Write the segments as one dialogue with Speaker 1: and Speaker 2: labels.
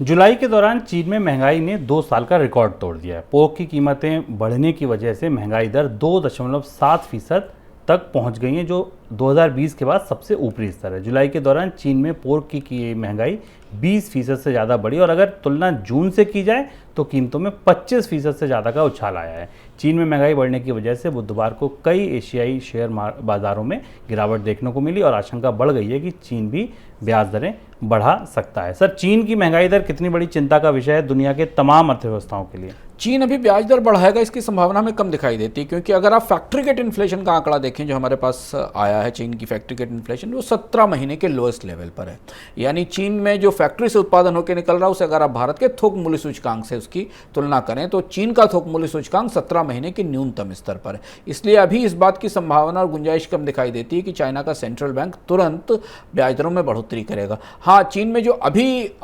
Speaker 1: जुलाई के दौरान चीन में महंगाई ने 2 साल का रिकॉर्ड तोड़ दिया है। पोर्क की कीमतें बढ़ने की वजह से महंगाई दर 2.7% तक पहुंच गई है, जो 2020 के बाद सबसे ऊपरी स्तर है। जुलाई के दौरान चीन में पोर्क की महंगाई 20% से ज़्यादा बढ़ी और अगर तुलना जून से की जाए तो कीमतों में 25% से ज़्यादा का उछाल आया है। चीन में महंगाई बढ़ने की वजह से बुधवार को कई एशियाई शेयर बाजारों में गिरावट देखने को मिली और आशंका बढ़ गई है कि चीन भी ब्याज दरें बढ़ा सकता है। सर, चीन की महंगाई दर कितनी बड़ी चिंता का विषय है दुनिया के तमाम अर्थव्यवस्थाओं के लिए?
Speaker 2: चीन अभी ब्याज दर बढ़ाएगा इसकी संभावना हमें कम दिखाई देती है, क्योंकि अगर आप फैक्ट्री गेट इन्फ्लेशन का आंकड़ा देखें जो हमारे पास आया है, चीन की फैक्ट्री गेट इन्फ्लेशन वो 17 महीने के लोएस्ट लेवल पर है। यानी चीन में जो फैक्ट्री से उत्पादन होकर निकल रहा है उसे अगर आप भारत के थोक मूल्य सूचकांक से उसकी तुलना करें तो चीन का थोक मूल्य सूचकांक 17 महीने के न्यूनतम स्तर पर है। इसलिए अभी इस बात की संभावना और गुंजाइश कम दिखाई देती है कि चाइना का सेंट्रल बैंक तुरंत ब्याज दरों में बढ़ोतरी करेगा। हाँ, चीन में जो अभी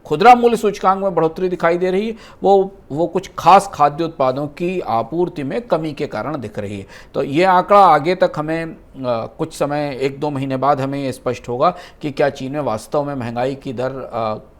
Speaker 2: खुदरा मूल्य सूचकांक में बढ़ोतरी दिखाई दे रही है वो कुछ खास खाद्य उत्पादों की आपूर्ति में कमी के कारण दिख रही है। तो ये आंकड़ा आगे तक हमें कुछ समय 1-2 महीने बाद हमें ये स्पष्ट होगा कि क्या चीन में वास्तव में महंगाई की दर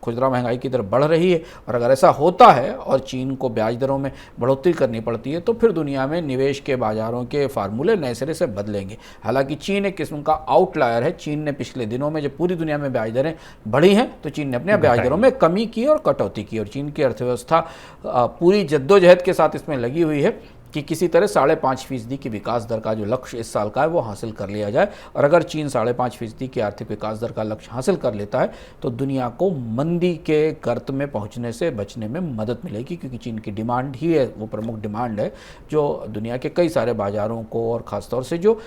Speaker 2: खुदरा महंगाई की दर बढ़ रही है। और अगर ऐसा होता है और चीन को ब्याज दरों में बढ़ोतरी करनी पड़ती है तो फिर दुनिया में निवेश के बाजारों के फार्मूले नए सिरे से बदलेंगे। हालांकि चीन एक किस्म का आउटलायर है। चीन ने पिछले दिनों में जब पूरी दुनिया में ब्याज दरें बढ़ी हैं तो चीन ने अपने ब्याज दरों में कमी की और कटौती की, और चीन की अर्थव्यवस्था पूरी जद्दोजहद के साथ इसमें लगी हुई है कि किसी तरह 5.5% की विकास दर का जो लक्ष्य इस साल का है वो हासिल कर लिया जाए। और अगर चीन 5.5% की आर्थिक विकास दर का लक्ष्य हासिल कर लेता है तो दुनिया को मंदी के गर्त में पहुंचने से बचने में मदद मिलेगी, क्योंकि चीन की डिमांड ही है, वो प्रमुख डिमांड है जो दुनिया के कई सारे बाजारों को और ख़ासतौर से जो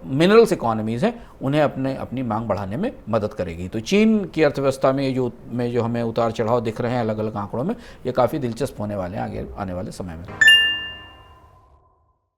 Speaker 2: मिनरल्स इकोनॉमीज़ हैं उन्हें अपनी मांग बढ़ाने में मदद करेगी। तो चीन की अर्थव्यवस्था में जो हमें उतार चढ़ाव दिख रहे हैं अलग अलग आंकड़ों में, ये काफ़ी दिलचस्प होने वाले हैं आगे आने वाले समय में।